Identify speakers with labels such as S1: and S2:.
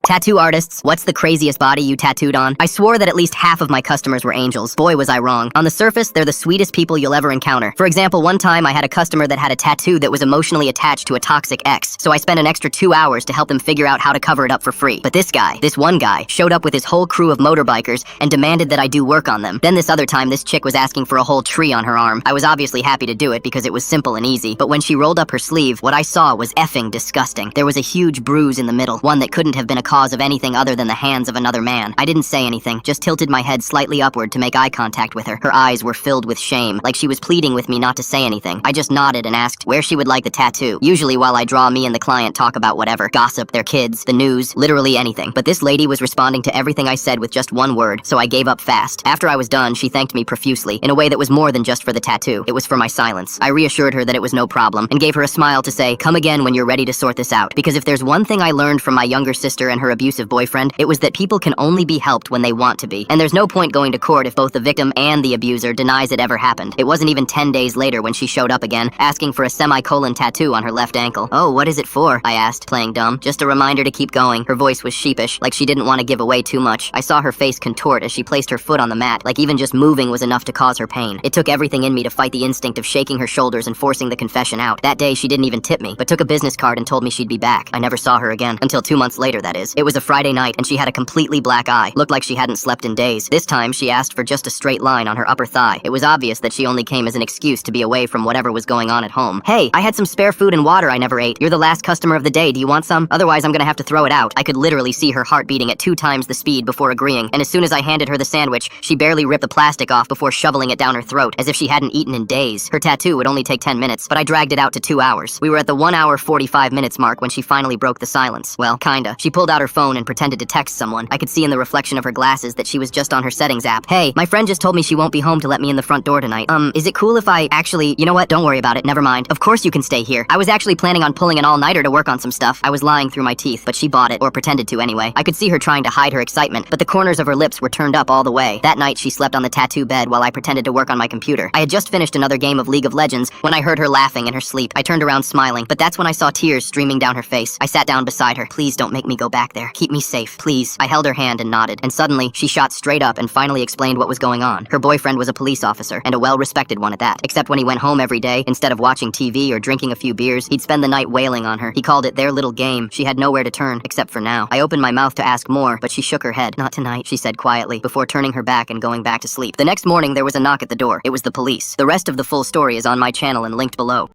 S1: Tattoo artists, what's the craziest body you tattooed on? I swore that at least half of my customers were angels. Boy, was I wrong. On the surface, they're the sweetest people you'll ever encounter. For example, one time I had a customer that had a tattoo that was emotionally attached to a toxic ex, so I spent an extra 2 hours to help them figure out how to cover it up for free. But this one guy, showed up with his whole crew of motorbikers and demanded that I do work on them. Then this other time, this chick was asking for a whole tree on her arm. I was obviously happy to do it because it was simple and easy, but when she rolled up her sleeve, what I saw was effing disgusting. There was a huge bruise in the middle, one that couldn't have been a cause of anything other than the hands of another man. I didn't say anything, just tilted my head slightly upward to make eye contact with her. Her eyes were filled with shame, like she was pleading with me not to say anything. I just nodded and asked where she would like the tattoo, usually while I draw me and the client talk about whatever, gossip, their kids, the news, literally anything. But this lady was responding to everything I said with just one word, so I gave up fast. After I was done, she thanked me profusely, in a way that was more than just for the tattoo. It was for my silence. I reassured her that it was no problem, and gave her a smile to say, come again when you're ready to sort this out. Because if there's one thing I learned from my younger sister and her abusive boyfriend, it was that people can only be helped when they want to be. And there's no point going to court if both the victim and the abuser denies it ever happened. It wasn't even 10 days later when she showed up again, asking for a semicolon tattoo on her left ankle. Oh, what is it for? I asked, playing dumb. Just a reminder to keep going. Her voice was sheepish, like she didn't want to give away too much. I saw her face contort as she placed her foot on the mat, like even just moving was enough to cause her pain. It took everything in me to fight the instinct of shaking her shoulders and forcing the confession out. That day, she didn't even tip me, but took a business card and told me she'd be back. I never saw her again, until 2 months later, that is. It was a Friday night, and she had a completely black eye. Looked like she hadn't slept in days. This time, she asked for just a straight line on her upper thigh. It was obvious that she only came as an excuse to be away from whatever was going on at home. Hey, I had some spare food and water I never ate. You're the last customer of the day. Do you want some? Otherwise, I'm gonna have to throw it out. I could literally see her heart beating at 2 times the speed before agreeing, and as soon as I handed her the sandwich, she barely ripped the plastic off before shoveling it down her throat, as if she hadn't eaten in days. Her tattoo would only take 10 minutes, but I dragged it out to 2 hours. We were at the 1 hour 45 minutes mark when she finally broke the silence. Well, kinda. She pulled out her phone and pretended to text someone. I could see in the reflection of her glasses that she was just on her settings app. Hey, my friend just told me she won't be home to let me in the front door tonight. Is it cool if I actually, you know what, don't worry about it, never mind. Of course you can stay here. I was actually planning on pulling an all-nighter to work on some stuff. I was lying through my teeth, but she bought it, or pretended to anyway. I could see her trying to hide her excitement, but the corners of her lips were turned up all the way. That night, she slept on the tattoo bed while I pretended to work on my computer. I had just finished another game of League of Legends when I heard her laughing in her sleep. I turned around smiling, but that's when I saw tears streaming down her face. I sat down beside her. Please don't make me go back there. Keep me safe, please. I held her hand and nodded, and suddenly, she shot straight up and finally explained what was going on. Her boyfriend was a police officer, and a well-respected one at that. Except when he went home every day, instead of watching TV or drinking a few beers, he'd spend the night wailing on her. He called it their little game. She had nowhere to turn, except for now. I opened my mouth to ask more, but she shook her head. Not tonight, she said quietly, before turning her back and going back to sleep. The next morning, there was a knock at the door. It was the police. The rest of the full story is on my channel and linked below.